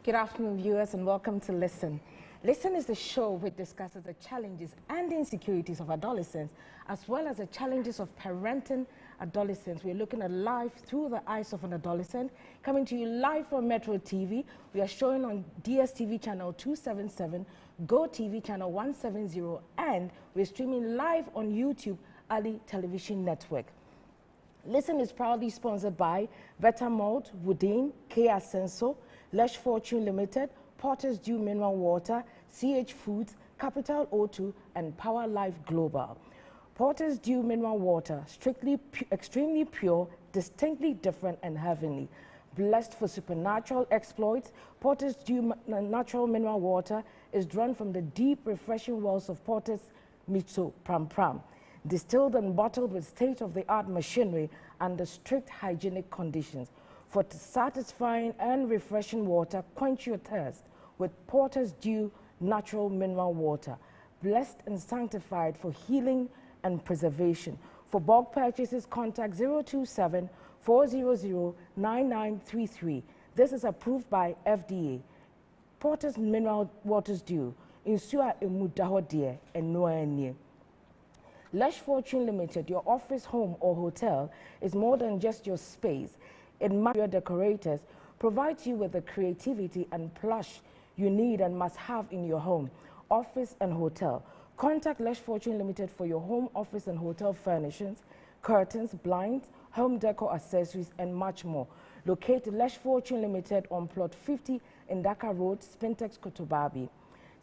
Good afternoon, viewers, and welcome to Listen. Listen is the show which discusses the challenges and the insecurities of adolescents, as well as the challenges of parenting adolescents. We're looking at life through the eyes of an adolescent. Coming to you live from Metro TV. We are showing on DSTV channel 277, Go TV channel 170, and we're streaming live on YouTube, Ali Television Network. Listen is proudly sponsored by Better Malt, Woodin, Kia Senso, Lesh Fortune Limited, Porter's Dew Mineral Water, CH Foods, Capital O2, and Power Life Global. Porter's Dew Mineral Water, extremely pure, distinctly different and heavenly. Blessed for supernatural exploits, Porter's Dew Natural Mineral Water is drawn from the deep, refreshing wells of Porter's Mitso Pram Pram. Distilled and bottled with state-of-the-art machinery under strict hygienic conditions. For satisfying and refreshing water, quench your thirst with Porter's Dew Natural Mineral Water, blessed and sanctified for healing and preservation. For bulk purchases, contact 027-400-9933. This is approved by FDA. Porter's Mineral Waters Dew, insua emudahodie and noanie. Lesh Fortune Limited, your office, home, or hotel is more than just your space. Your decorators provides you with the creativity and plush you need and must have in your home, office, and hotel. Contact Lesh Fortune Limited for your home, office, and hotel furnishings, curtains, blinds, home decor accessories, and much more. Locate Lesh Fortune Limited on Plot 50 in Dakar Road, Spintex, Kotobabi.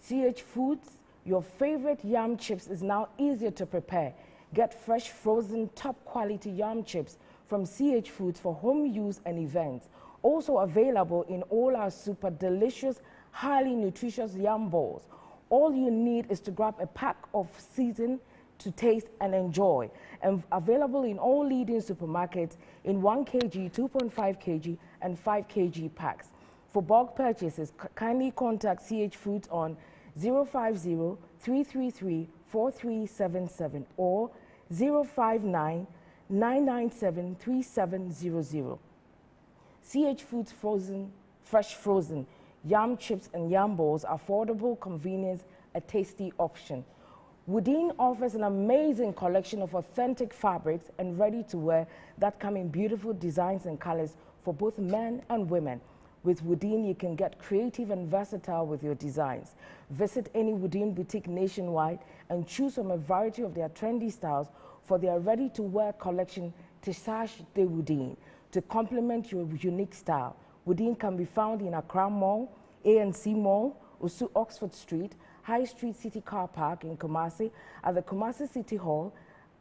CH Foods, your favorite yam chips is now easier to prepare. Get fresh, frozen, top-quality yam chips from CH Foods for home use and events. Also available in all our super delicious, highly nutritious yam balls. All you need is to grab a pack of season to taste and enjoy. And available in all leading supermarkets in 1 kg, 2.5 kg, and 5 kg packs. For bulk purchases, kindly contact CH Foods on 050-333-4377 or 059-997-3700. CH Foods fresh frozen yam chips and yam balls, affordable, convenience, a tasty option. Woodin offers an amazing collection of authentic fabrics and ready-to-wear that come in beautiful designs and colors for both men and women. With Woodin, you can get creative and versatile with your designs. Visit any Woodin boutique nationwide and choose from a variety of their trendy styles for their ready-to-wear collection, Tissage de Woodin, to complement your unique style. Woodin can be found in Accra Mall, ANC Mall, Osu Oxford Street, High Street City Car Park in Kumasi, at the Kumasi City Hall,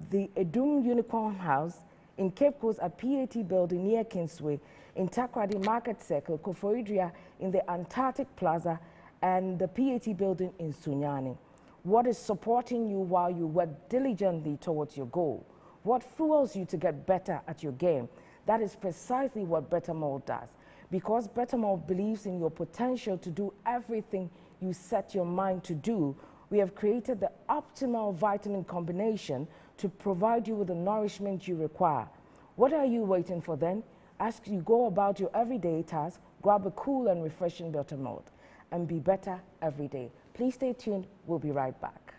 the Edum Unicorn House, in Cape Coast at PAT Building near Kingsway, in Takrady Market Circle, Koforidria in the Antarctic Plaza, and the PAT Building in Sunyani. What is supporting you while you work diligently towards your goal? What fuels you to get better at your game? That is precisely what Better Malt does. Because Better Malt believes in your potential to do everything you set your mind to do, we have created the optimal vitamin combination to provide you with the nourishment you require. What are you waiting for then? As you go about your everyday task, grab a cool and refreshing Better Malt and be better every day. Please stay tuned. We'll be right back.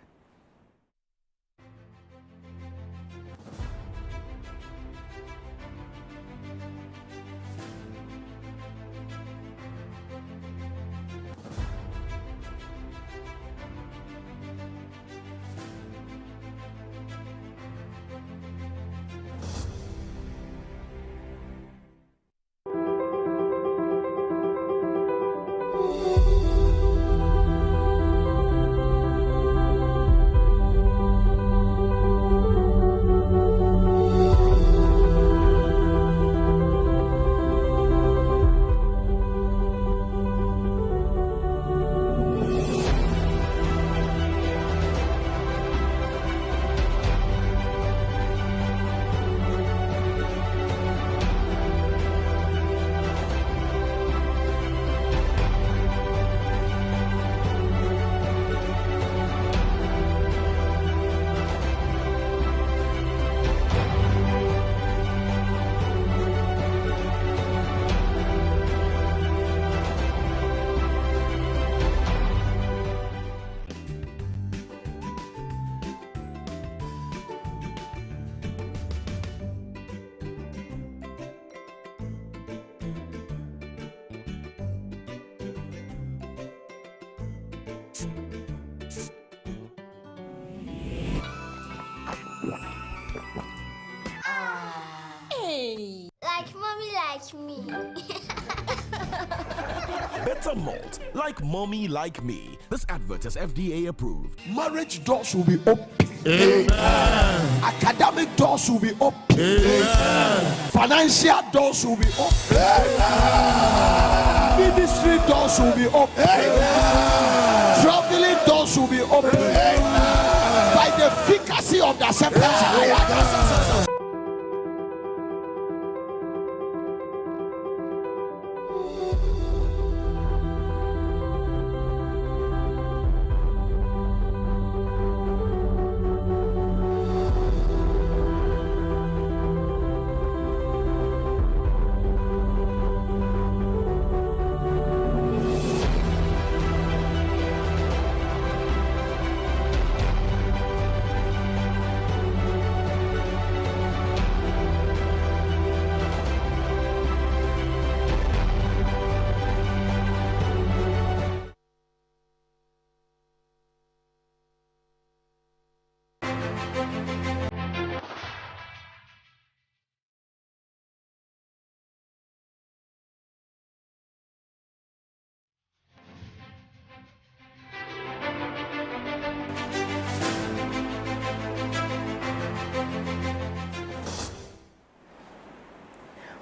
better malt, like Mommy Like Me. This advert is FDA approved. Marriage doors will be open. Amen. Academic doors will be open. Amen. Financial doors will be open. Amen. Ministry doors will be open. Amen. Traveling doors will be open. Amen. By the efficacy of the acceptance.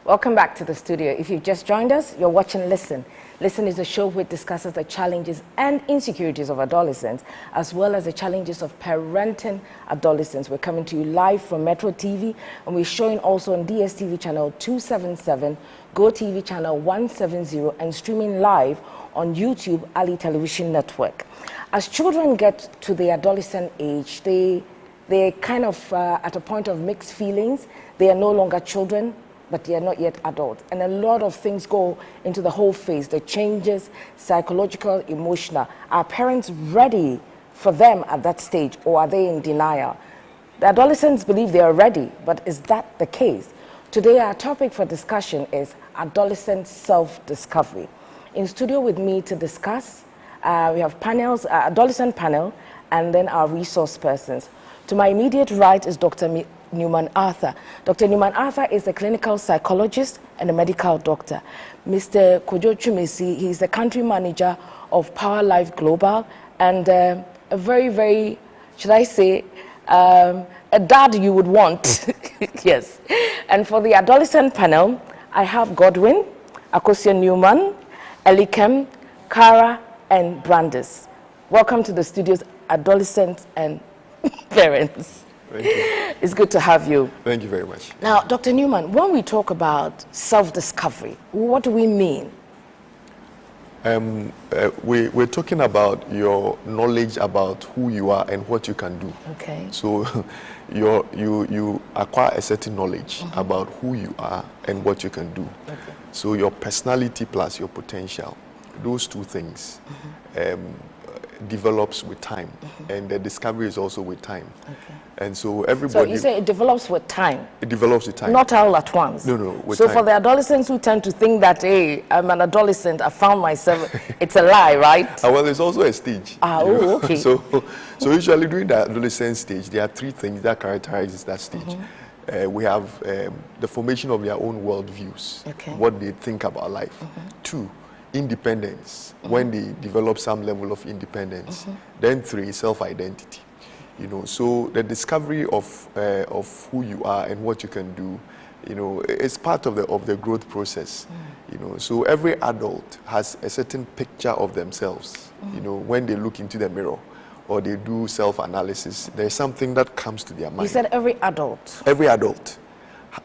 Welcome back to the studio. If you've just joined us, you're watching Listen. Listen is a show which discusses the challenges and insecurities of adolescents, as well as the challenges of parenting adolescents. We're coming to you live from Metro TV, and we're showing also on DSTV channel 277, Go TV channel 170, and streaming live on YouTube, Ali Television Network. As children get to the adolescent age, they're kind of at a point of mixed feelings. They are no longer children, but they are not yet adults. And a lot of things go into the whole phase, the changes, psychological, emotional. Are parents ready for them at that stage, or are they in denial? The adolescents believe they are ready, but is that the case? Today, our topic for discussion is adolescent self-discovery. In studio with me to discuss, we have panels, adolescent panel, and then our resource persons. To my immediate right is Dr. Newman Arthur. Dr. Newman Arthur is a clinical psychologist and a medical doctor. Mr. Kojo Chumesi, he's the country manager of Power Life Global, and a very, very, should I say, a dad you would want. Yes. And for the adolescent panel, I have Godwin, Akosia Newman, Elikem, Kara, and Brandis. Welcome to the studio's adolescents and parents. Thank you. It's good to have you. Thank you very much. Now, Dr. Newman, when we talk about self-discovery, what do we mean? We're talking about your knowledge about who you are and what you can do. Okay. So you acquire a certain knowledge about who you are and what you can do. Okay. So your personality plus your potential, those two things develops with time, and the discovery is also with time. Okay. And so everybody... So you say it develops with time? It develops with time. Not all at once? No, with so time. For the adolescents who tend to think that, hey, I'm an adolescent, I found myself, it's a lie, right? Well, it's also a stage. Okay. So usually during the adolescent stage, there are three things that characterizes that stage. We have the formation of their own worldviews, what they think about life. 2, independence, when they develop some level of independence. Then 3, self-identity. So the discovery of who you are and what you can do, is part of the growth process. So every adult has a certain picture of themselves. When they look into the mirror or they do self-analysis, there's something that comes to their mind. You said every adult. Every adult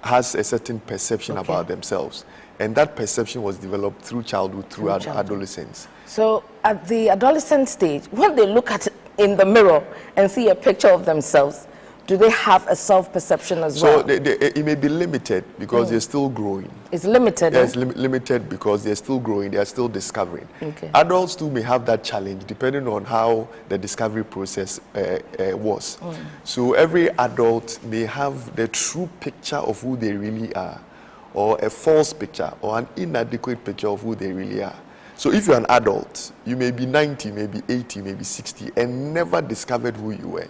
has a certain perception about themselves, and that perception was developed through childhood, through adolescence. So at the adolescent stage, when they look at in the mirror and see a picture of themselves, do they have a self-perception as well? So it may be limited because they're still growing. It's limited? Yes, limited because they're still growing, they're still discovering. Okay. Adults too may have that challenge depending on how the discovery process was. So every adult may have the true picture of who they really are, or a false picture or an inadequate picture of who they really are. So if you're an adult, you may be 90, maybe 80, maybe 60, and never discovered who you were.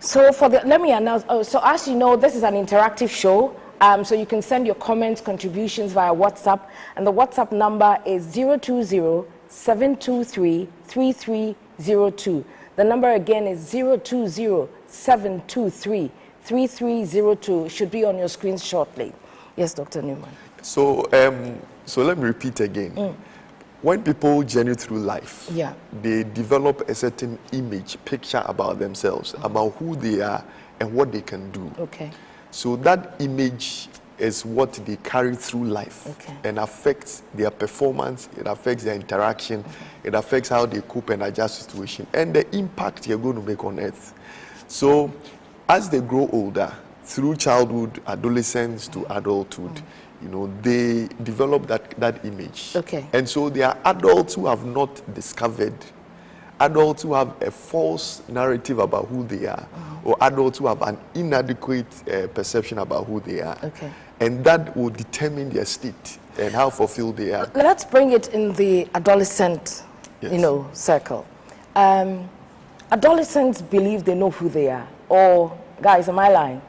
So let me announce, so as you know, this is an interactive show. So you can send your comments, contributions via WhatsApp, and the WhatsApp number is 020-723-3302. The number again is 020-723-3302. Should be on your screen shortly. Yes, Dr. Newman. So, so let me repeat again. When people journey through life, they develop a certain image, picture about themselves, about who they are and what they can do. Okay. So that image is what they carry through life and affects their performance, it affects their interaction, it affects how they cope and adjust to situation, and the impact you're going to make on earth. So as they grow older, through childhood, adolescence to adulthood, you know, they develop that image. Okay. And so there are adults who have not discovered, adults who have a false narrative about who they are, or adults who have an inadequate perception about who they are. Okay. And that will determine their state and how fulfilled they are. Let's bring it in the adolescent, circle. Adolescents believe they know who they are. Or, guys, am I lying?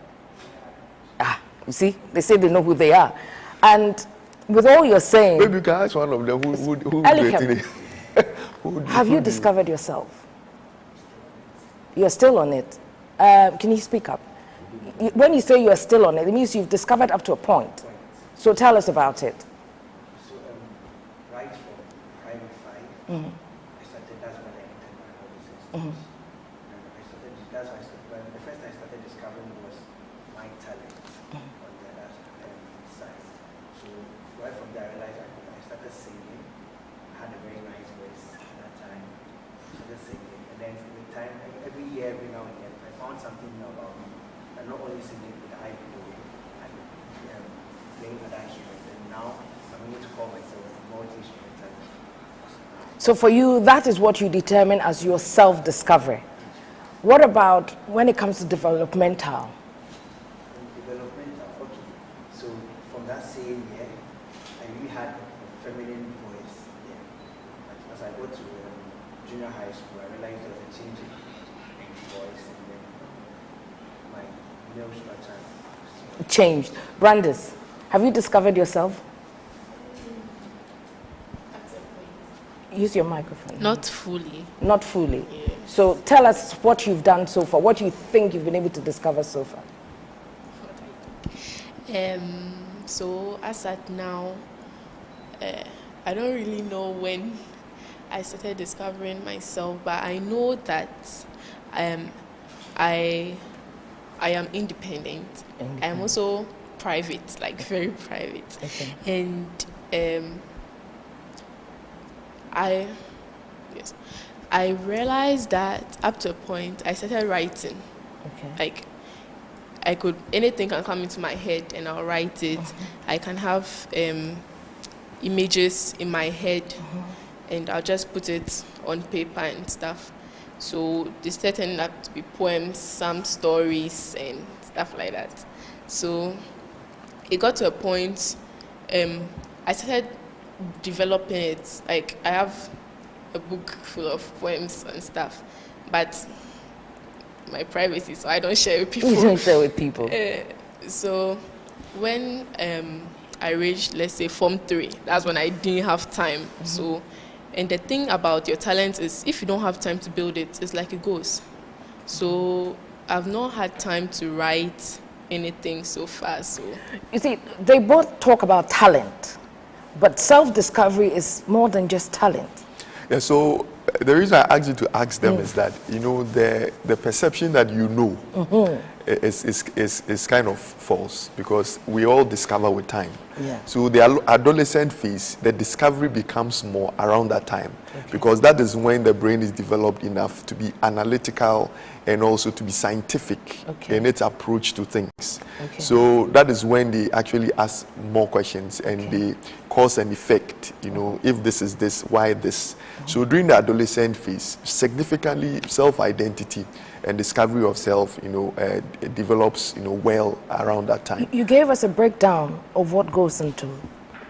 You see, they say they know who they are. And with all you're saying... Maybe you can ask one of them who have you discovered yourself? You're still on it. Can you speak up? When you say you're still on it, it means you've discovered up to a point. So tell us about it. So right from primary 5, I started, that's when I entered my adolescence. That's why the first I started discovering was my talent on the other side. So right from there I realized I started singing. I had a very nice voice at that time. I started singing, and then with time, every year, every now and then, I found something new about me. And not only singing, but I doing and playing other instruments. And now I'm able to call myself a multi-instrumentalist. So for you, that is what you determine as your self-discovery. What about when it comes to developmental? Developmental, okay. So from that same year, I really had a feminine voice. Yeah. As I go to junior high school, I realized there was a change in voice, and then my male structure changed. Brandis, have you discovered yourself? Use your microphone. Not fully. Not fully. Yes. So tell us what you've done so far, what you think you've been able to discover so far. So as at now, I don't really know when I started discovering myself, but I know that I am independent. I'm also private, like very private. Okay. And I realized that up to a point I started writing. Okay. Like anything can come into my head and I'll write it. I can have images in my head and I'll just put it on paper and stuff. So they started turning up to be poems, some stories and stuff like that. So it got to a point I started developing it. Like I have a book full of poems and stuff, but my privacy, so I don't share with people. You don't share with people. So when I reached, let's say, Form 3, that's when I didn't have time. So, and the thing about your talent is if you don't have time to build it, it's like it goes. So I've not had time to write anything so far. So you see, they both talk about talent, but self-discovery is more than just talent. Yeah, so the reason I asked you to ask them is that, you know, the perception that you know is kind of false, because we all discover with time. Yeah. So the adolescent phase, the discovery becomes more around that time, because that is when the brain is developed enough to be analytical and also to be scientific in its approach to things. So that is when they actually ask more questions and they cause and effect, you know, if this is this, why this. So during the adolescent phase, significantly self-identity and discovery of self, you know, develops, you know, well around that time. You gave us a breakdown of what goes into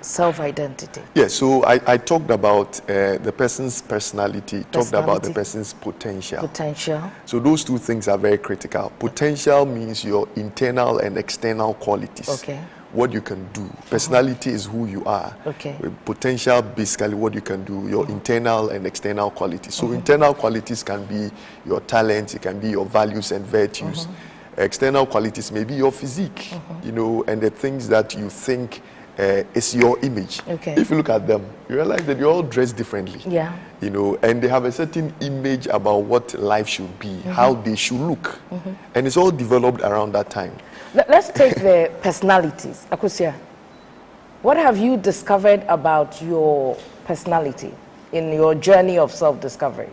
self-identity? Yes, so I talked about the person's personality, talked about the Personality. person's potential. Potential. So those two things are very critical. Potential means your internal and external qualities. Okay. What you can do. Personality is who you are. Okay. Potential, basically what you can do, your internal and external qualities. So internal qualities can be your talents, it can be your values and virtues. External qualities may be your physique, you know, and the things that you think is your image. Okay. If you look at them, you realize that you're all dressed differently. Yeah. You know, and they have a certain image about what life should be, how they should look. And it's all developed around that time. Let's take the personalities. Akusia, what have you discovered about your personality in your journey of self-discovery?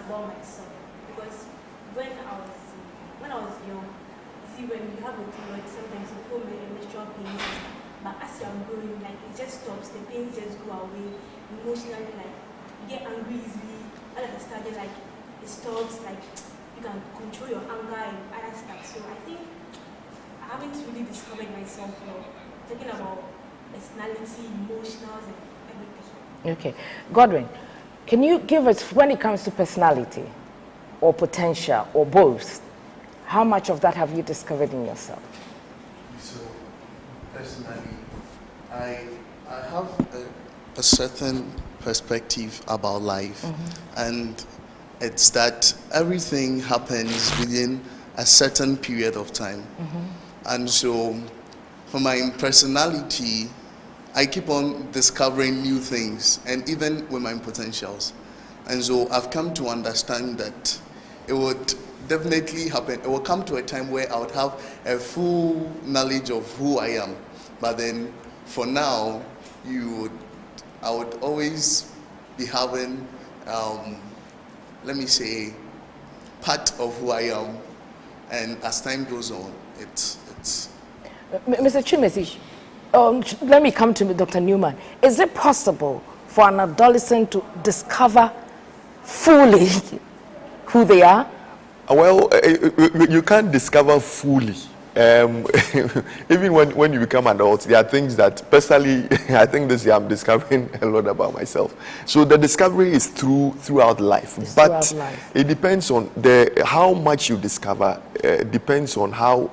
About myself, because when I was young, you see, when you have a period, sometimes you feel menstrual pains, but as you are growing, like it just stops, the pains just go away. Emotionally, like you get angry easily. All of a sudden, like it stops, like you can control your anger and other stuff. So I think I haven't really discovered myself well. Talking about personality, emotionals, and everything. Okay, Godwin. Can you give us, when it comes to personality or potential or both, how much of that have you discovered in yourself? So, personally, I have a certain perspective about life, and it's that everything happens within a certain period of time. And so, for my personality, I keep on discovering new things, and even with my potentials. And so I've come to understand that it would definitely happen. It will come to a time where I would have a full knowledge of who I am. But then for now, I would always be having, let me say, part of who I am. And as time goes on, it's Mr. Chimesi, let me come to Dr. Newman. Is it possible for an adolescent to discover fully who they are? Well, you can't discover fully. Even when you become adults, there are things that personally, I think this year I'm discovering a lot about myself. So the discovery is throughout life. But it depends on how much you discover, depends on how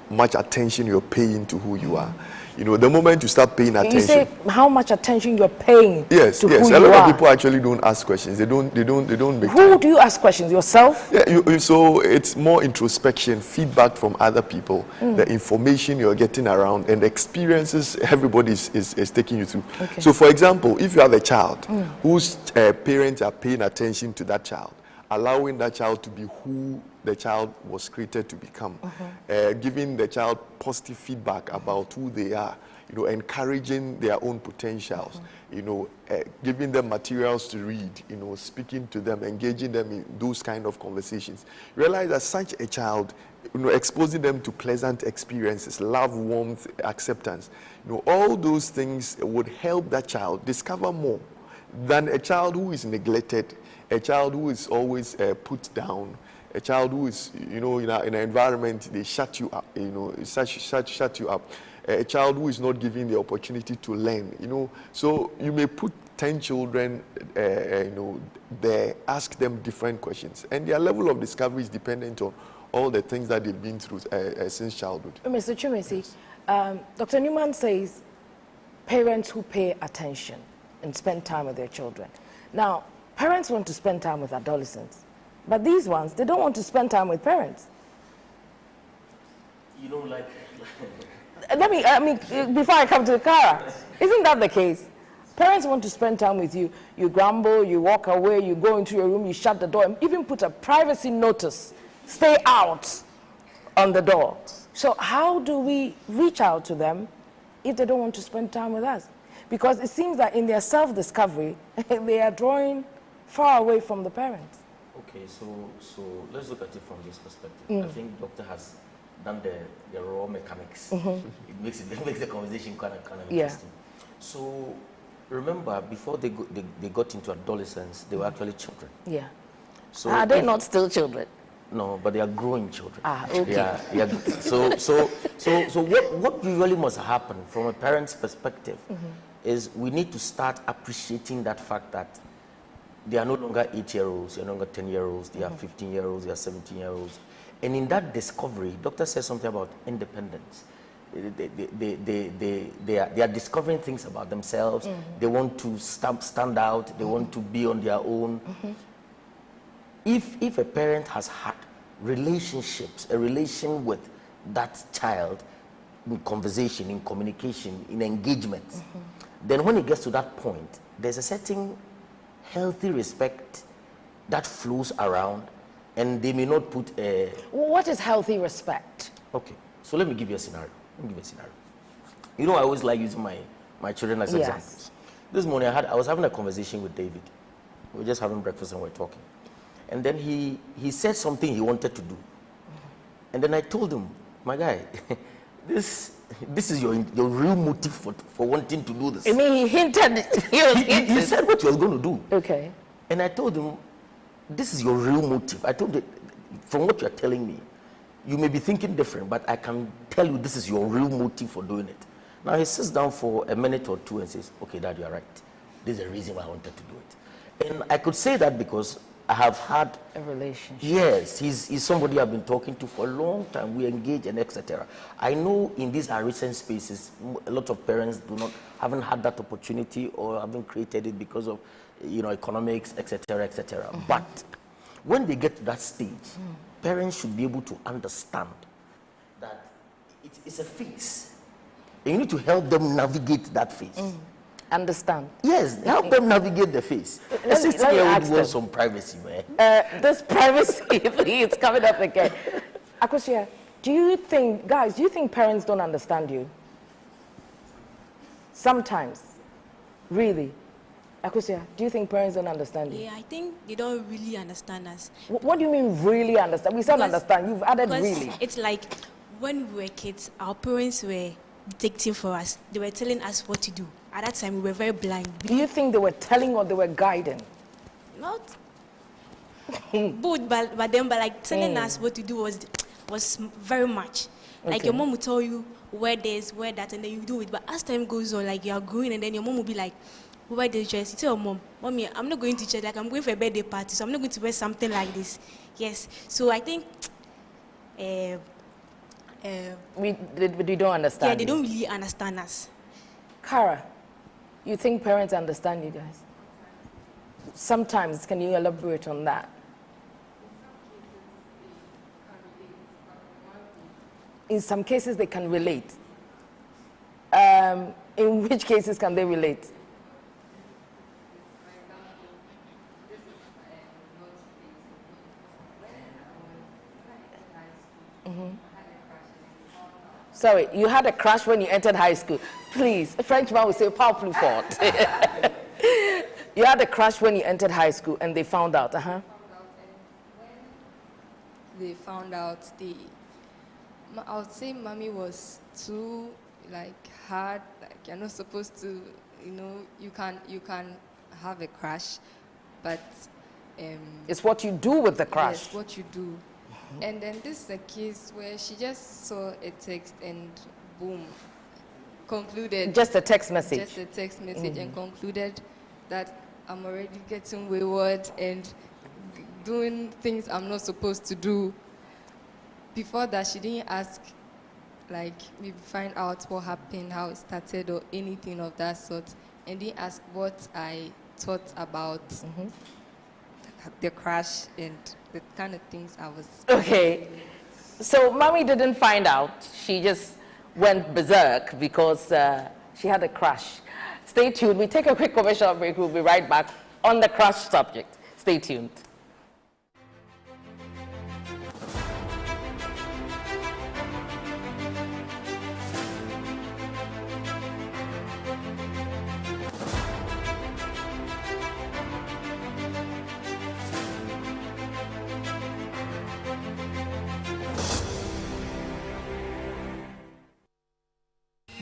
much attention you're paying to who you are. You know, the moment you start paying attention. You say how much attention you're paying yes, to yes. who you are. A lot of people actually don't ask questions. They don't make Who time. do you ask questions? Yourself? Yeah, so it's more introspection, feedback from other people, the information you're getting around, and the experiences everybody is taking you through. Okay. So, for example, if you have a child whose parents are paying attention to that child, allowing that child to be who the child was created to become, giving the child positive feedback about who they are, you know, encouraging their own potentials, you know, giving them materials to read, you know, speaking to them, engaging them in those kind of conversations. Realize that such a child, you know, exposing them to pleasant experiences, love, warmth, acceptance, you know, all those things would help that child discover more than a child who is neglected, a child who is always put down, a child who is, you know, in an environment, they shut you up, you know, shut you up. A child who is not given the opportunity to learn, you know. So you may put 10 children, you know, there, ask them different questions. And their level of discovery is dependent on all the things that they've been through since childhood. Mr. Chumesi, Dr. Newman says parents who pay attention and spend time with their children. Now, parents want to spend time with adolescents, but these ones, they don't want to spend time with parents. You know, like... before I come to Kara, isn't that the case? Parents want to spend time with you. You grumble, you walk away, you go into your room, you shut the door, and even put a privacy notice, stay out on the door. So how do we reach out to them if they don't want to spend time with us? Because it seems that in their self-discovery, they are drawing far away from the parents. Okay, so let's look at it from this perspective. I think doctor has done the raw mechanics. It makes the conversation kind of interesting. So remember, before they got into adolescence, they were actually children. Yeah. So are they not still children? No, but they are growing children. Okay. Yeah. So what usually must happen from a parent's perspective is we need to start appreciating that fact that they are no longer 8-year-olds, they are no longer 10-year-olds, they are 15-year-olds, they are 17-year-olds. And in that discovery, doctor says something about independence. They are discovering things about themselves. They want to stand out. They want to be on their own. If a parent has had relationships, a relation with that child, in conversation, in communication, in engagement, then when it gets to that point, there's a certain healthy respect that flows around, and they may not put a... What is healthy respect? Okay, so let me give you a scenario. You know, I always like using my children as examples. This morning, I was having a conversation with David. We were just having breakfast and we were talking. And then he said something he wanted to do. And then I told him, my guy, this is your real motive for wanting to do this. I mean, he hinted. He said what you was going to do. Okay. And I told him, this is your real motive. I told him, from what you're telling me, you may be thinking different, but I can tell you this is your real motive for doing it. Now he sits down for a minute or two and says, okay, Dad, you're right. This is the reason why I wanted to do it. And I could say that because I have had a relationship. Yes, he's somebody I've been talking to for a long time. We engage and etc. I know in these recent spaces, a lot of parents haven't had that opportunity or haven't created it because of, economics, etc., etc. But when they get to that stage, parents should be able to understand that it's a phase. And you need to help them navigate that phase. Understand? Yes, help them navigate the phase. A 16-year-old wants some privacy, man. This privacy, it's coming up again. Akosua, do you think parents don't understand you? Sometimes. Really? Akosua, do you think parents don't understand you? Yeah, I think they don't really understand us. What do you mean really understand? We said understand. You've added really. It's like when we were kids, our parents were dictating for us. They were telling us what to do. At that time, we were very blind. Do you think they were telling or they were guiding? Not both, but like telling us what to do was very much. Okay. Like your mom would tell you wear this, wear that, and then you do it. But as time goes on, like you are growing, and then your mom will be like, wear this dress. You tell your mom, Mommy, I'm not going to church. Like I'm going for a birthday party, so I'm not going to wear something like this. Yes. So I think. We don't understand. Yeah, they don't really understand us. Kara, you think parents understand you guys? Sometimes, can you elaborate on that? In some cases, they can relate. In which cases can they relate? Sorry, you had a crush when you entered high school. Please, a Frenchman would say, "Pas plus fort." You had a crush when you entered high school, and they found out. They found out, I would say, mommy was too hard. Like you're not supposed to, you can have a crush, but it's what you do with the crush. Yes, what you do. And then this is a case where she just saw a text and boom, concluded. Just a text message. Just a text message and concluded that I'm already getting wayward and doing things I'm not supposed to do. Before that, she didn't ask, maybe find out what happened, how it started or anything of that sort. And didn't ask what I thought about the crash and the kind of things I was... Okay, so mommy didn't find out. She just went berserk because she had a crush. Stay tuned. We take a quick commercial break. We'll be right back on the crush subject. Stay tuned.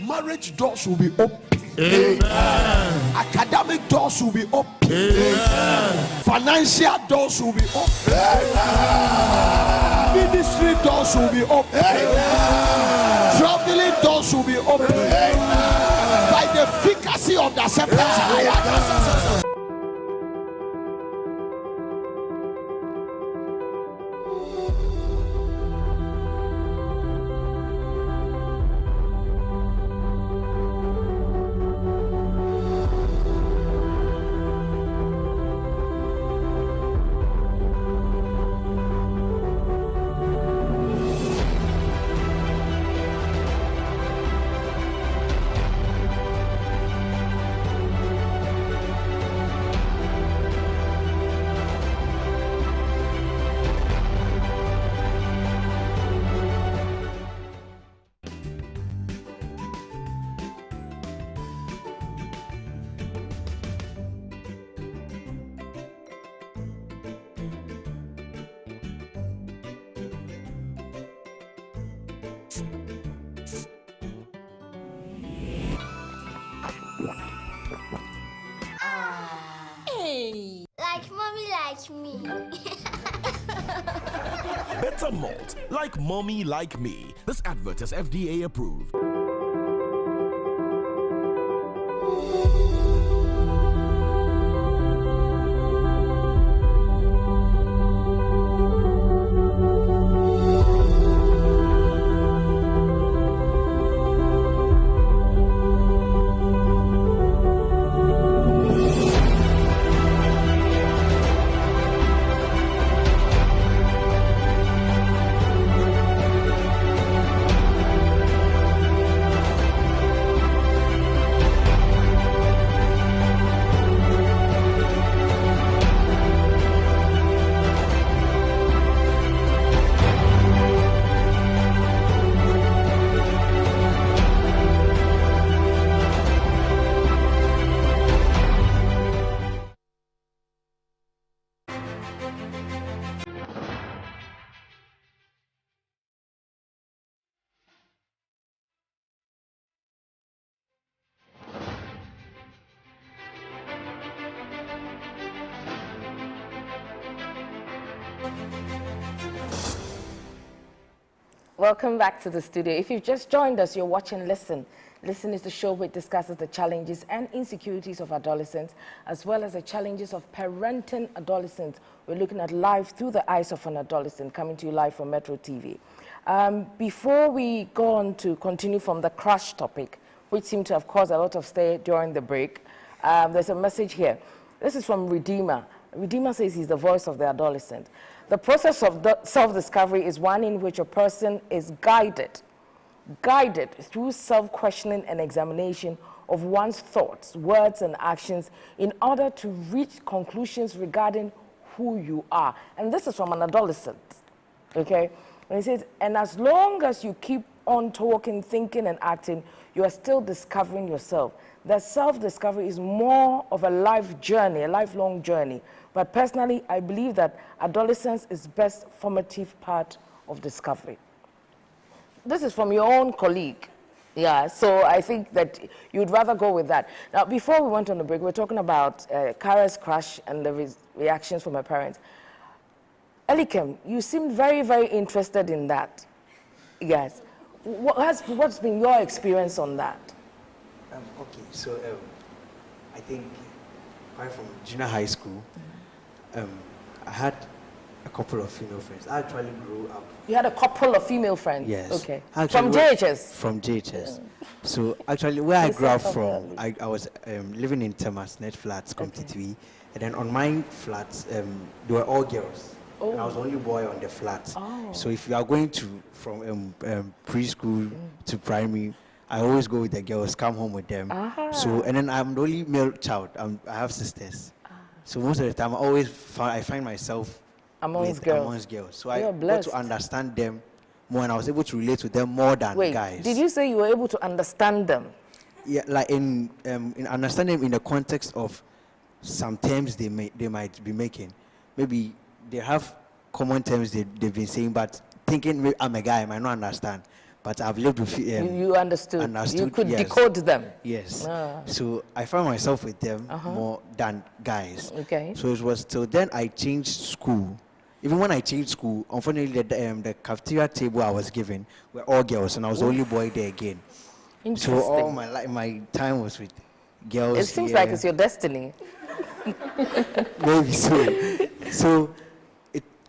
Marriage doors will be open. Amen. Academic doors will be open. Amen. Financial doors will be open. Amen. Ministry doors will be open. Amen. Traveling doors will be open. Amen. By the efficacy of the serpent. Like mommy, like me. Better malt, like mommy, like me. This advert is FDA approved. Welcome back to the studio. If you've just joined us, you're watching Listen. Listen is the show which discusses the challenges and insecurities of adolescents, as well as the challenges of parenting adolescents. We're looking at life through the eyes of an adolescent, coming to you live from Metro TV. Before we go on to continue from the crash topic, which seemed to have caused a lot of stir during the break, there's a message here. This is from Redeemer. Redeemer says he's the voice of the adolescent. The process of self-discovery is one in which a person is guided through self-questioning and examination of one's thoughts, words, and actions in order to reach conclusions regarding who you are. And this is from an adolescent, okay? And he says, and as long as you keep on talking, thinking, and acting, you are still discovering yourself. That self-discovery is more of a life journey, a lifelong journey. But personally, I believe that adolescence is best formative part of discovery. This is from your own colleague. Yeah, so I think that you'd rather go with that. Now, before we went on the break, we were talking about Kara's crash and the reactions from her parents. Elikem, you seem very, very interested in that. Yes. What's been your experience on that? Okay, so I think right from junior high school, I had a couple of female friends. I actually grew up. You had a couple of female friends? Yes. Okay. From JHS? From JHS. So actually where I grew up from, I was living in Temas, Net Flats, Comptitui. And then on my flats, they were all girls. Oh. And I was the only boy on the flat. Oh. So if you are going to from preschool to primary, I always go with the girls, come home with them. So, and then I'm the only male child. I have sisters. So most of the time, I find myself amongst girls. So I got to understand them more, and I was able to relate to them more than guys. Did you say you were able to understand them? Yeah, like in understanding them in the context of some terms they might be making. Maybe they have common terms they've been saying, but thinking maybe I'm a guy, I might not understand. but I've lived with you understood. You could decode them. Yes. So I found myself with them more than guys. Okay. So it was till then I changed school. Even when I changed school, unfortunately, the cafeteria table I was given were all girls, and I was the only boy there again. So all my time was with girls. It seems like it's your destiny. Maybe so. So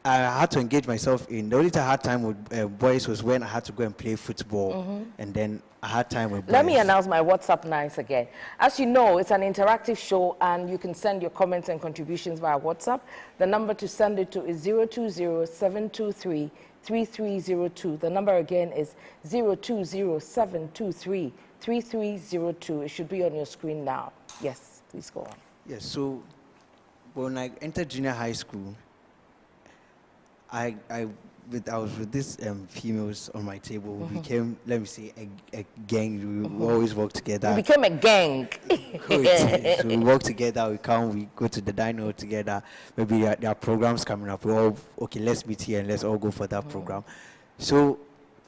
I had to engage myself in. The only time I had time with boys was when I had to go and play football, and then I had time with boys. Let me announce my WhatsApp nights again. As you know, it's an interactive show, and you can send your comments and contributions via WhatsApp. The number to send it to is 020-723-3302. The number again is 020-723-3302. It should be on your screen now. Yes, please go on. Yes, so when I entered junior high school, I was with these females on my table. We became, let me say, a gang. We always work together. We became a gang. So we work together. We go to the diner together. Maybe there are programs coming up. We all, okay, let's meet here and let's all go for that program. So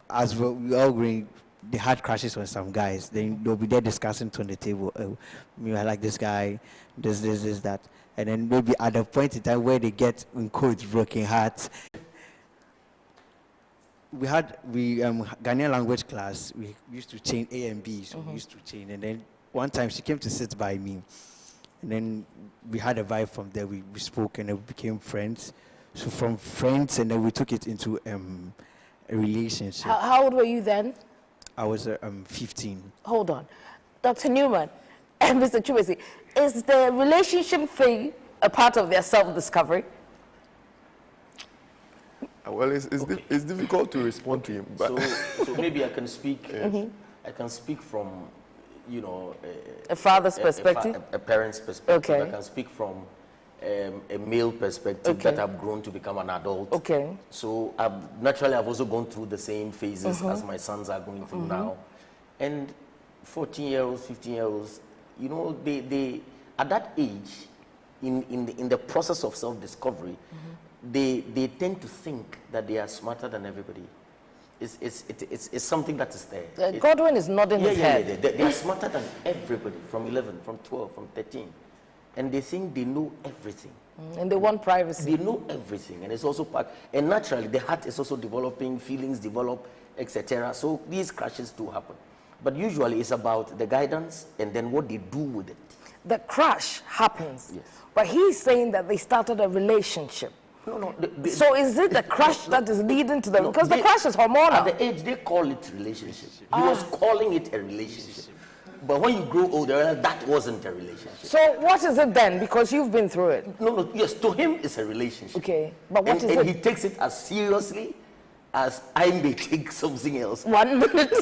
as we all going, they had crashes on some guys. Then they'll be there discussing on the table. Oh, I like this guy, this, that. And then maybe at a point in time where they get, in quotes, broken hearts. We Ghanaian language class, we used to chain A and B, so we used to chain. And then one time she came to sit by me. And then we had a vibe from there. We spoke and then we became friends. So from friends, and then we took it into a relationship. How old were you then? I was 15. Hold on. Dr. Newman and Mr. Chubesi, is the relationship thing a part of their self-discovery? Well, it's difficult to respond to him. But so maybe I can speak. I can speak from, you know, a father's perspective, a parent's perspective. Okay. I can speak from a male perspective that I've grown to become an adult. Okay. So naturally, I've also gone through the same phases as my sons are going through now. And 14-year-olds, 15-year-olds, you know, they at that age, in the process of self-discovery, they tend to think that they are smarter than everybody. It's something that is there. Godwin is nodding his head. They are smarter than everybody from 11, from 12, from 13. And they think they know everything. And they want privacy. They know everything. And it's also part, and naturally the heart is also developing, feelings develop, etc. So these crashes do happen. But usually it's about the guidance and then what they do with it. The crash happens. Yes. But he's saying that they started a relationship. No. So is it the crash that is leading to them? Because the crash is hormonal. At the age, they call it relationship. He was calling it a relationship. But when you grow older, that wasn't a relationship. So what is it then? Because you've been through it. No, yes, to him it's a relationship. Okay, but what is it? And he takes it as seriously as I may take something else. 1 minute.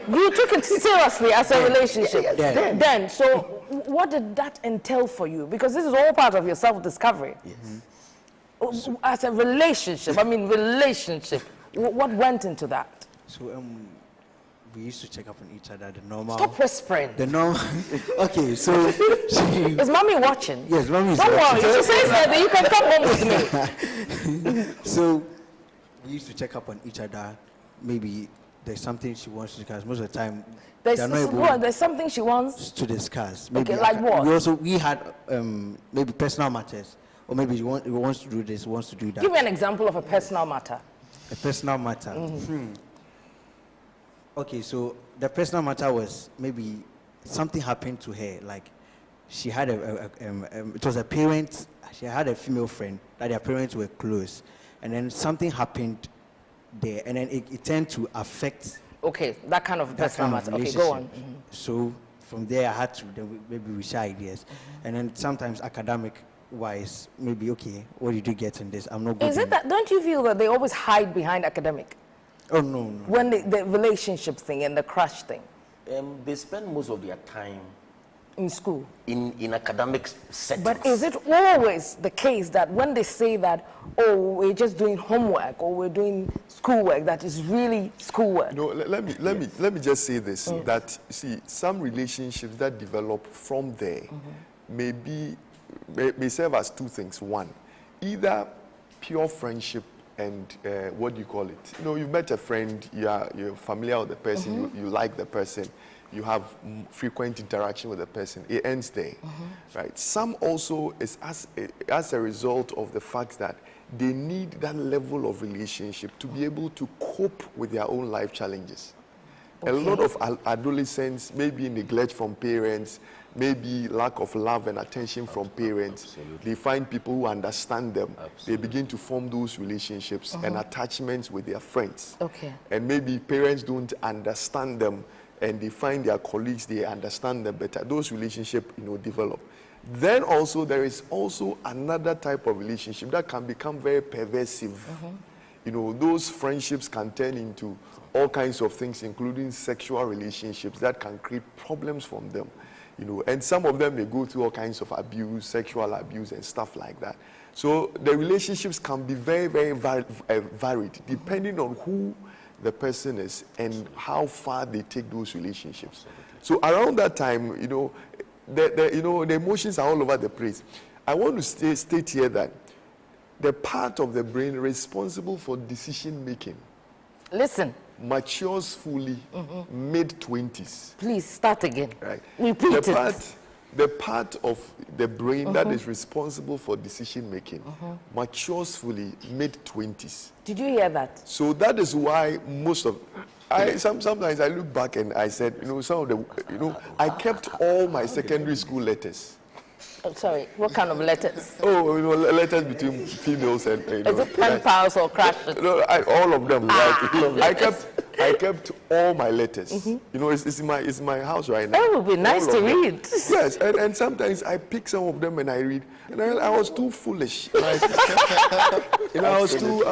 You took it seriously as a relationship. Yes. Then, so what did that entail for you? Because this is all part of your self-discovery. Yes. As a relationship, what went into that? So we used to check up on each other, the normal. Stop whispering. The normal. Okay, so is mommy watching? Yes, mommy is Don't watching. worry, she says that you can come home with me. So we used to check up on each other. Maybe there's something she wants to discuss. Most of the time, there's something she wants to discuss. Maybe okay, like what? We had maybe personal matters, or maybe he wants to do this, wants to do that. Give me an example of a personal matter. A personal matter. Okay, so the personal matter was maybe something happened to her. Like she had it was a parent. She had a female friend that their parents were close, and then something happened there, and then it tended to affect. Okay, that kind of personal matter. Okay, go on. So from there, I had to maybe we share ideas, and then sometimes academic-wise, maybe okay, what did you get in this? I'm not good. Is it that? Don't you feel that they always hide behind academic? Oh no. When the relationship thing and the crush thing. They spend most of their time in school. In academic settings. But is it always the case that when they say that, oh, we're just doing homework or we're doing schoolwork, that is really schoolwork? No, let me just say this, that, see, some relationships that develop from there may serve as two things. One, either pure friendship and what do you call it? You know, you've met a friend, you're familiar with the person, you like the person, you have frequent interaction with the person. It ends there, right? Some also is as a result of the fact that they need that level of relationship to be able to cope with their own life challenges. A lot of adolescents, maybe neglect from parents, maybe lack of love and attention from parents. They find people who understand them. They begin to form those relationships and attachments with their friends. And maybe parents don't understand them, and they find their colleagues, they understand them better. Those relationships, you know, develop. Then also, there is also another type of relationship that can become very pervasive. You know, those friendships can turn into all kinds of things, including sexual relationships that can create problems from them. You know, and some of them, they go through all kinds of abuse, sexual abuse and stuff like that. So the relationships can be very, very varied, depending on who the person is and how far they take those relationships. So around that time, you know, the emotions are all over the place. I want to state here that the part of the brain responsible for decision making, listen, matures fully mid-20s. Please start again. Right. Repeat it. The part of the brain that is responsible for decision making matures fully mid-20s. Did you hear that? So that is why most of sometimes I look back and I said, you know, some of the, I kept all my secondary school letters. Oh, sorry, what kind of letters? Oh, you know, letters between females and, you know. Is it pen pals or crashes? No, all of them. I kept all my letters. You know, it's in my house right now. That would be nice to read. Yes, and sometimes I pick some of them and I read, and I was too foolish. Right? You know, I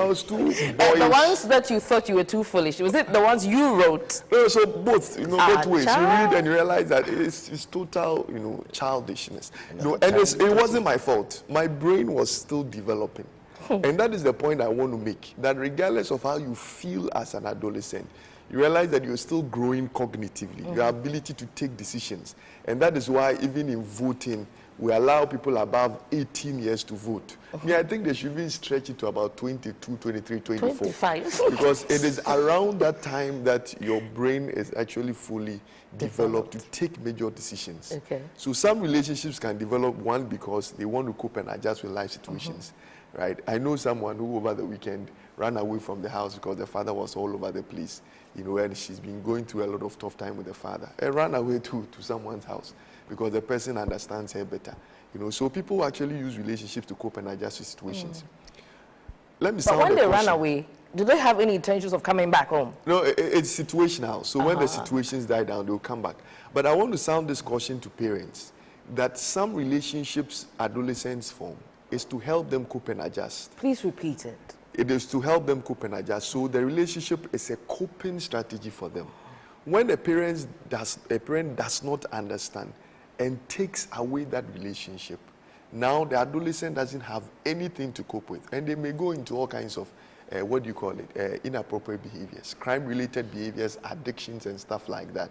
was too boyish. The ones that you thought you were too foolish, was it the ones you wrote? No, so both, you know, both ways. You read and you realize that it's total, you know, childishness. You know, and it wasn't my fault. My brain was still developing. And that is the point I want to make, that regardless of how you feel as an adolescent, you realize that you're still growing cognitively, your ability to take decisions. And that is why even in voting, we allow people above 18 years to vote. I think they should even stretch it to about 22, 23, 24. 25. Because it is around that time that your brain is actually fully developed to take major decisions. So some relationships can develop, one, because they want to cope and adjust with life situations. Right? I know someone who over the weekend ran away from the house because the father was all over the place, you know, and she's been going through a lot of tough time with the father, and ran away to someone's house because the person understands her better, you know. So people actually use relationships to cope and adjust with situations. Let me But when they run away, do they have any intentions of coming back home? No, it's situational. So when the situations die down, they'll come back. But I want to sound this caution to parents that some relationships adolescents form is to help them cope and adjust. Please repeat it. It is to help them cope and adjust. So the relationship is a coping strategy for them. When a parent does not understand and takes away that relationship, now the adolescent doesn't have anything to cope with, and they may go into all kinds of inappropriate behaviors, crime-related behaviors, addictions, and stuff like that.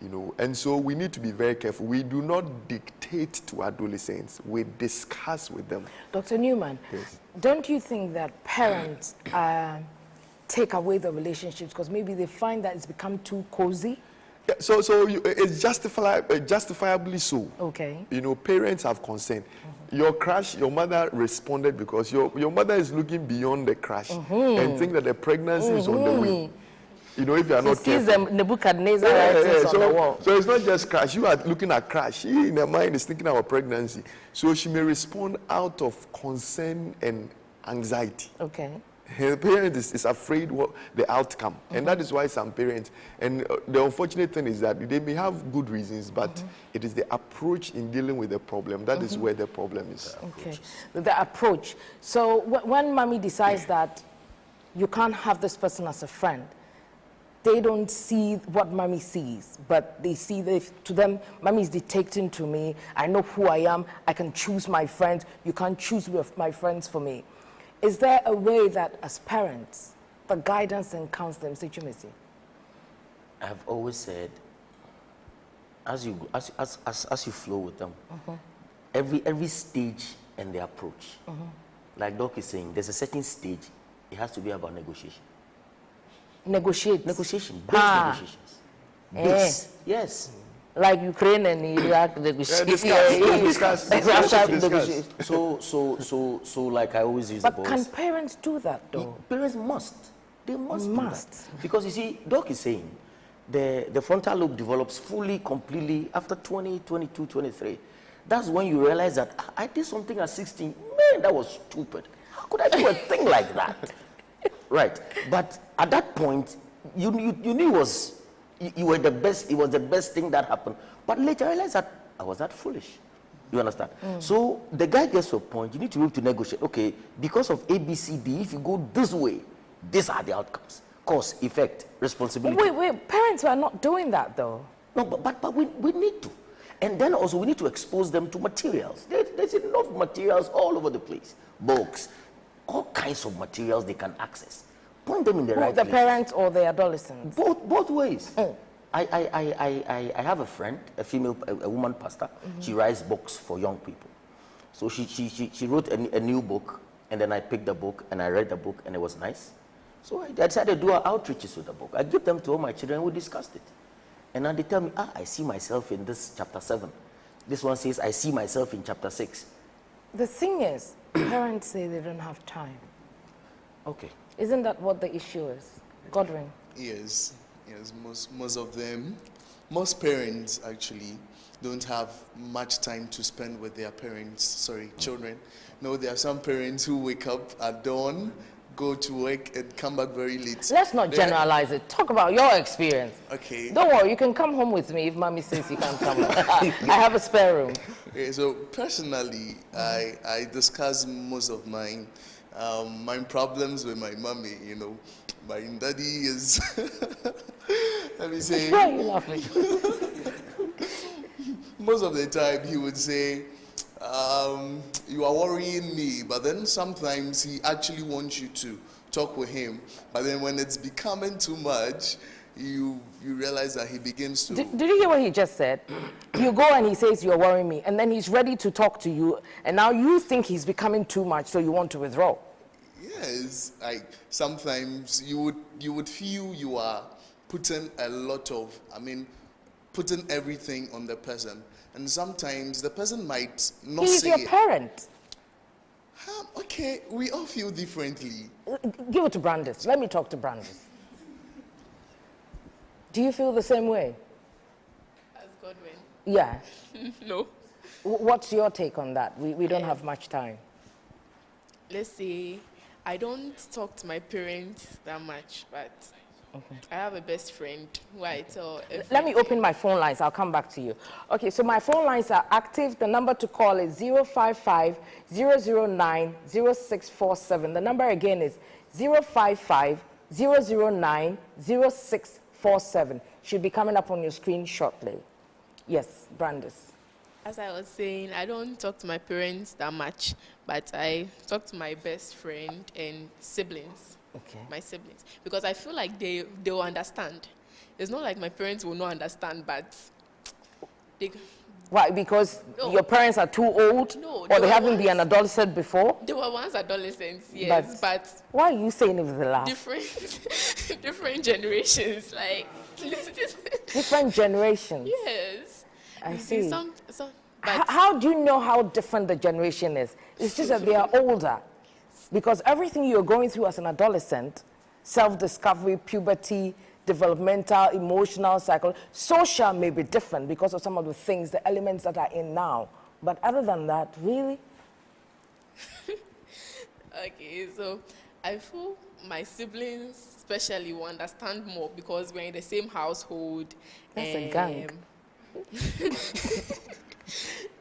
You know, and so we need to be very careful. We do not dictate to adolescents. We discuss with them. Dr. Newman, don't you think that parents take away the relationships because maybe they find that it's become too cozy? Yeah, so it's justifiably so. Okay. You know, parents have consent. Your crush, your mother responded because your mother is looking beyond the crush and think that the pregnancy is on the way. You know, if you are not careful. She sees them Nebuchadnezzar writings on the wall. So it's not just crash. You are looking at crash. She, in her mind, is thinking about pregnancy. So she may respond out of concern and anxiety. Okay. Her parent is afraid what the outcome. And that is why some parents, and the unfortunate thing is that they may have good reasons, but it is the approach in dealing with the problem. That is where the problem is. Okay. The approach. So when mommy decides that you can't have this person as a friend, they don't see what mommy sees, but they see that to them, mommy is dictating to me. I know who I am. I can choose my friends. You can't choose my friends for me. Is there a way that, as parents, the guidance and counseling, Mr. Chumesi? I've always said, as you flow with them, every stage and the approach. Like Doc is saying, there's a certain stage it has to be about negotiation. Negotiate. Negotiation. Base negotiations. Base. Yes. Like Ukraine and Iraq negotiate. Discuss. So like I always use the But boys. can parents do that though? Parents must. They must. Do that. Because you see, Doc is saying the frontal lobe develops fully, completely after 20, 22, 23. That's when you realize that I did something at 16. Man, that was stupid. How could I do a thing like that? Right. But at that point, you knew you were the best. It was the best thing that happened. But later I realized that I was that foolish. You understand? So the guy gets to a point. You need to be able to negotiate. Okay, because of A, B, C, D, if you go this way, these are the outcomes. Cause, effect, responsibility. Wait. Parents are not doing that though. No, but we need to. And then also we need to expose them to materials. There's enough materials all over the place. Books, all kinds of materials they can access. Point them in the right the place. parents or the adolescents? Both ways. I have a friend, a woman pastor. She writes books for young people. So she wrote a new book, and then I picked the book and I read the book and it was nice. So I decided to do outreaches with the book. I give them to all my children and we discussed it. And now they tell me, I see myself in this chapter 7. This one says, I see myself in chapter 6. The thing is, parents say they don't have time. Okay. Isn't that what the issue is? Godwin? Yes, most of them, most parents actually don't have much time to spend with their children. No, there are some parents who wake up at dawn, go to work and come back very late. Let's not generalize it. Talk about your experience. Okay. Don't worry, you can come home with me if mommy says you can't come home. I have a spare room. Okay, so personally, I discuss most of my problems with my mommy, you know. My daddy is, let me say. Why are you laughing? Most of the time he would say, you are worrying me, but then sometimes he actually wants you to talk with him. But then when it's becoming too much, you realize that he begins to... Did you hear what he just said? You go and he says, you're worrying me, and then he's ready to talk to you, and now you think he's becoming too much, so you want to withdraw. Yes, sometimes you would feel you are putting putting everything on the person. And sometimes the person might not He's say your it. parent. Okay, we all feel differently. Give it to Brandis. Let me talk to Brandis. Do you feel the same way? As Godwin? Yeah. No. What's your take on that? We don't have much time. Let's say I don't talk to my parents that much, but I have a best friend who I tell everything. Let me open my phone lines. I'll come back to you. Okay, so my phone lines are active. The number to call is 055-009-0647. The number again is 055-009-0647. Should be coming up on your screen shortly. Yes, Brandis. As I was saying, I don't talk to my parents that much, but I talk to my best friend and siblings. Okay. My siblings, because I feel like they will understand. It's not like my parents will not understand, but they... Why? Because your parents are too old? No. Or they haven't been an adolescent before? They were once adolescents, yes, but why are you saying it with the laugh? different generations, like... Different generations? Yes. I see. But how do you know how different the generation is? It's just that they are older. Because everything you're going through as an adolescent, self-discovery, puberty, developmental, emotional, psychological, social may be different because of some of the things, the elements that are in now. But other than that, really? Okay, so I feel my siblings especially will understand more because we're in the same household. That's a gang.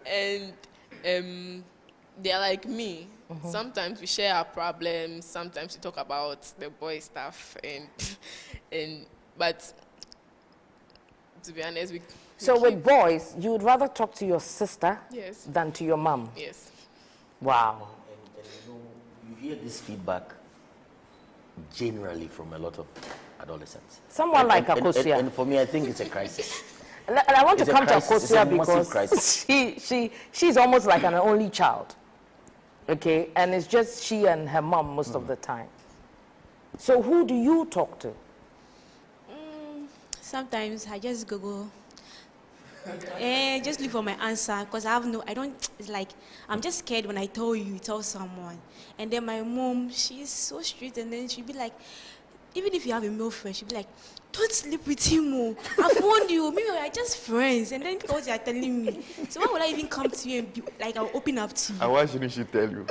And they're like me. Sometimes we share our problems. Sometimes we talk about the boy stuff, but to be honest, So with boys, you would rather talk to your sister than to your mom? Yes. Wow. And you hear this feedback generally from a lot of adolescents. Someone like Akosia. And for me, I think it's a crisis. And I want to come to Akosia because she's almost like an only child. Okay, and it's just she and her mom most of the time. So who do you talk to? Sometimes I just Google. Just look for my answer because it's like, I'm just scared when I tell someone. And then my mom, she's so strict, and then she'll be like, even if you have a male friend, she'll be like, don't sleep with him, oh. I've warned you, maybe we are just friends. And then because you are telling me, so why would I even come to you and be like, I'll open up to you? And why shouldn't she tell you?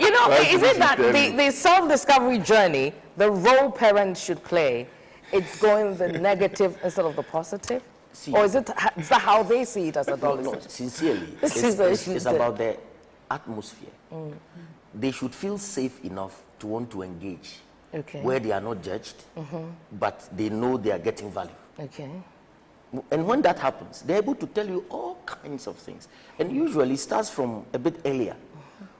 You know, is it that the self-discovery journey, the role parents should play, it's going the negative instead of the positive? See, or is that how they see it as adolescents? No, sincerely, it's about the atmosphere. They should feel safe enough to want to engage, where they are not judged, but they know they are getting value. And when that happens, they're able to tell you all kinds of things. And usually it starts from a bit earlier,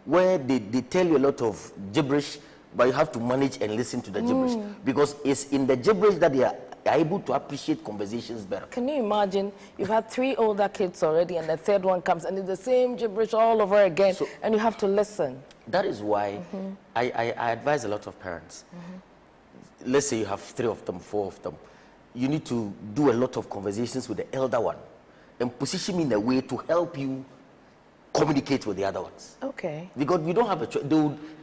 where they tell you a lot of gibberish, but you have to manage and listen to the gibberish, because it's in the gibberish that they are able to appreciate conversations better. Can you imagine, you've had 3 older kids already and the third one comes and it's the same gibberish all over again, and you have to listen. That is why I advise a lot of parents. Let's say you have 3 of them, 4 of them. You need to do a lot of conversations with the elder one and position me in a way to help you communicate with the other ones. Because we don't have a choice.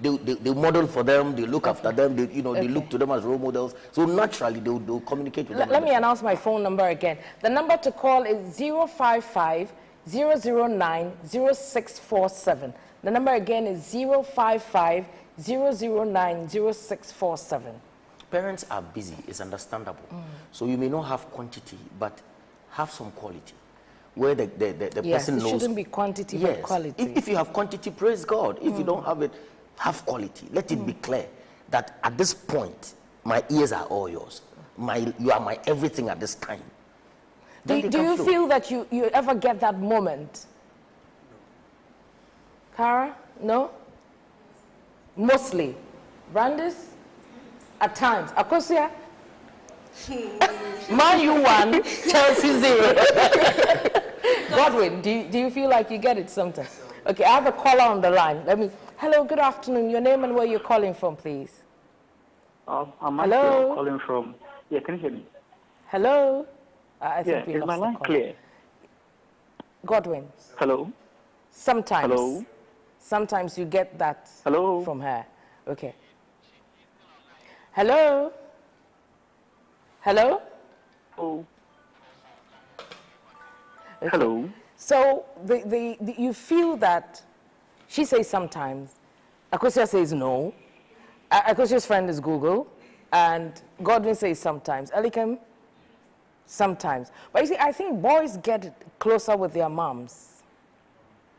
They model for them, they look after them, they look to them as role models. So naturally, they'll communicate with them. Let me announce my phone number again. The number to call is 055-009-0647. The number again is 055-009-0647. Parents are busy, it's understandable. So you may not have quantity, but have some quality, where the person knows. It shouldn't be quantity, but quality. If you have quantity, praise God. If you don't have it, have quality. Let it be clear that at this point, my ears are all yours. You are my everything at this time. Do you feel that you ever get that moment? Kara? No? Mostly. Brandis? At times. Akosia? Man U 1, Chelsea 0. Godwin, do you feel like you get it sometimes? Okay, I have a caller on the line. Hello, good afternoon. Your name and where you're calling from, please. I'm Hello? calling from. Yeah, can you hear me? Hello? I think we is lost my line the call. clear? Godwin. Hello? Sometimes. Hello? Sometimes you get that Hello? from her. Okay. Hello? Hello? Oh. Okay. Hello? So you feel that she says sometimes, Akosia says no, Akosia's friend is Google, and Godwin says sometimes, Elikem, sometimes. But you see, I think boys get closer with their moms.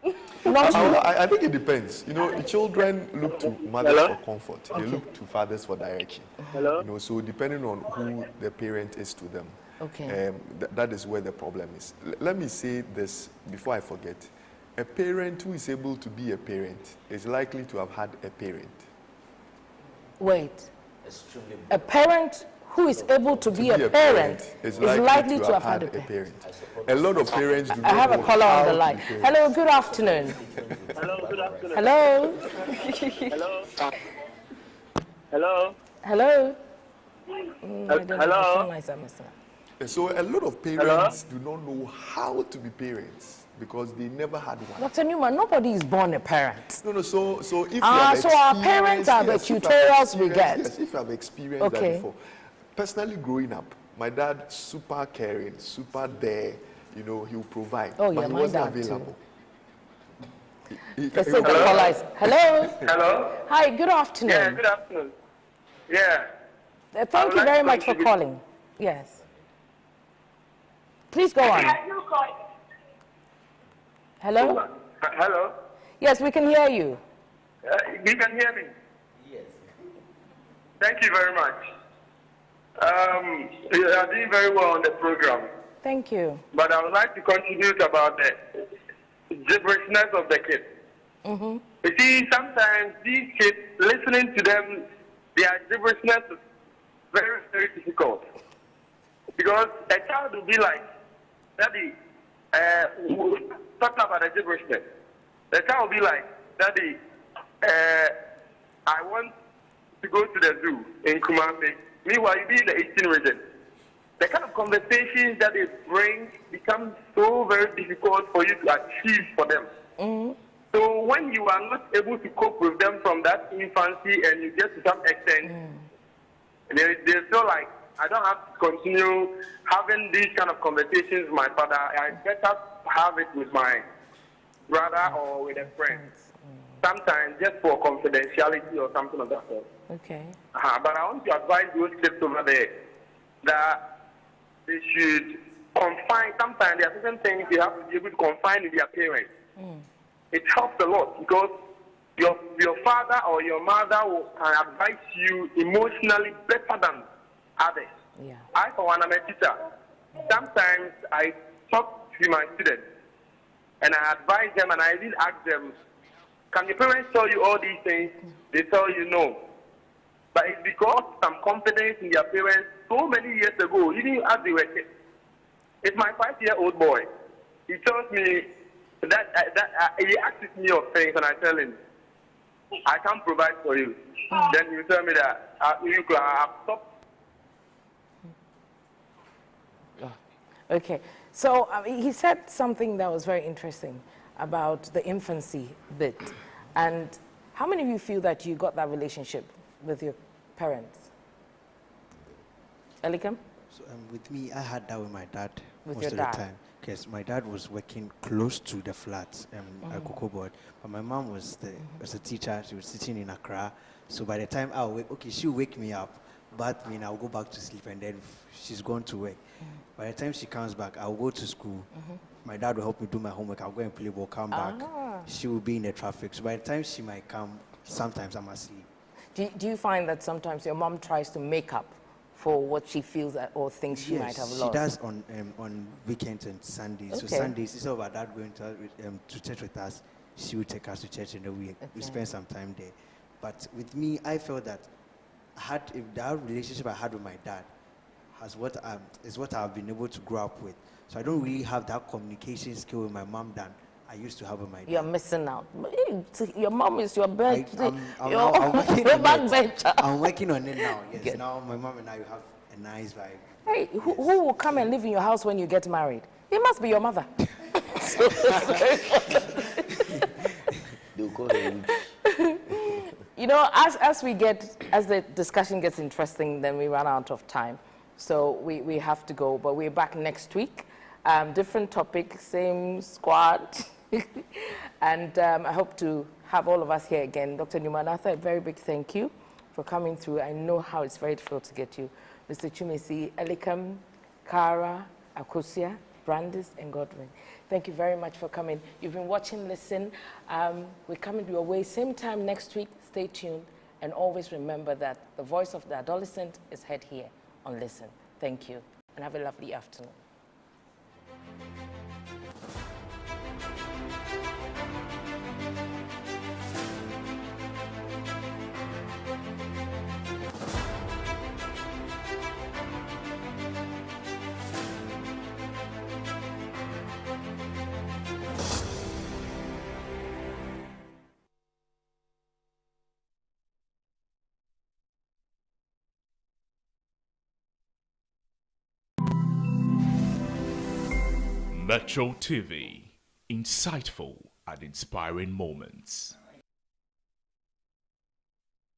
I think it depends. The children look to mothers for comfort. They look to fathers for direction. So depending on who the parent is to them, that is where the problem is. Let me say this before I forget. A parent who is able to be a parent is likely to have had a parent. Wait. A parent who is able to be a parent is likely to have had a parent. A lot of parents do not I have a caller on the know line. Hello, good afternoon. Hello, good afternoon. Hello. Hello. Hello. Hello. So a lot of parents do not know how to be parents because they never had one. Dr. Newman, nobody is born a parent. No. So if you so our parents are the tutorials we get. Yes, if you have experienced that before. Personally, growing up, my dad super caring, super there. He'll provide. Oh, but yeah, he my wasn't dad available. Hello. Hello. Hi. Good afternoon. Yeah, good afternoon. Yeah. Thank you very much for calling. Yes. Please go on. Hello. Hello. Yes, we can hear you. You can hear me. Yes. Thank you very much. You are doing very well on the program. Thank you. But I would like to contribute about the gibberishness of the kids. You see, sometimes these kids, listening to them, their gibberishness is very, very difficult. Because a child will be like, Daddy, talking about the gibberishness. The child will be like, Daddy, I want to go to the zoo in Kumasi. Meanwhile, you be in the 18 region. The kind of conversations that they bring become so very difficult for you to achieve for them. So when you are not able to cope with them from that infancy and you get to some extent, they feel like, I don't have to continue having these kind of conversations with my father. I better have it with my brother or with a friend. Sometimes just for confidentiality or something of that sort. Okay. But I want to advise those kids over there that they should confine. Sometimes there are certain things they have to be able to confine in their parents. It helps a lot because your father or your mother can advise you emotionally better than others. Yeah. I, for one, I'm a teacher. Sometimes I talk to my students and I advise them and I did ask them, can your parents tell you all these things? They tell you no. But it's because some confidence in their parents so many years ago, even as they were kids. It's my 5-year-old boy. He tells me that he asks me of things and I tell him, I can't provide for you. Then you tell me that you can have stopped. Okay, so he said something that was very interesting about the infancy bit. And how many of you feel that you got that relationship with your parents? Elikem? So, with me, I had that with my dad With most your of dad? the time. Because my dad was working close to the flats at Cocoa Board. But my mom was a teacher. She was sitting in Accra. So by the time I'll wake, she'll wake me up, bath me, and I'll go back to sleep, and then she's gone to work. By the time she comes back, I'll go to school. My dad will help me do my homework. I'll go and play ball, come back. She will be in the traffic. So by the time she might come, sometimes I'm asleep. Do you find that sometimes your mom tries to make up for what she feels or thinks she might have lost? She does on weekends and Sundays. Okay. So Sundays, instead of our dad going to church with us, she would take us to church in the week. We spend some time there. But with me, I felt that that relationship I had with my dad is what I've been able to grow up with. So I don't really have that communication skill with my mom than I used to have with my dad. You're missing out. Your mom is your I'm working on it now. Yes, Good. now my mom and I have a nice vibe. Hey, who will come and live in your house when you get married? It must be your mother. They'll call her You know, as the discussion gets interesting, then we run out of time. So we have to go, but we're back next week. Different topic, same squad. And I hope to have all of us here again. Dr. Numanatha, a very big thank you for coming through. I know how it's very difficult to get you. Mr. Chumesi, Elikem, Kara, Akosia, Brandis, and Godwin. Thank you very much for coming. You've been watching Listen. We're coming your way same time next week. Stay tuned. And always remember that the voice of the adolescent is heard here on Listen. Thank you. And have a lovely afternoon. Metro TV, insightful and inspiring moments.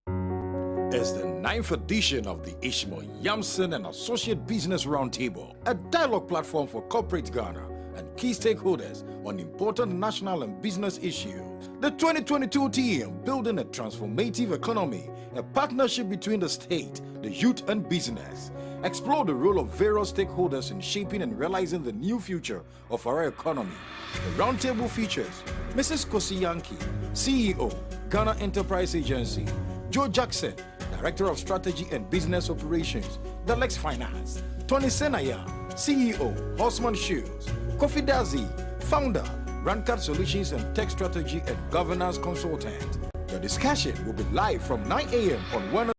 It's the 9th edition of the Ishmael Yamson and Associate Business Roundtable, a dialogue platform for corporate Ghana and key stakeholders on important national and business issues. The 2022 theme, Building a Transformative Economy, a partnership between the state, the youth and business. Explore the role of various stakeholders in shaping and realizing the new future of our economy. The roundtable features Mrs. Kosi Yankee, CEO, Ghana Enterprise Agency; Joe Jackson, Director of Strategy and Business Operations, Delex Finance; Tony Senaya, CEO, Horseman Shoes; Kofi Dazi, Founder, Rancard Solutions and Tech Strategy and Governance Consultant. The discussion will be live from 9 a.m. on Wednesday.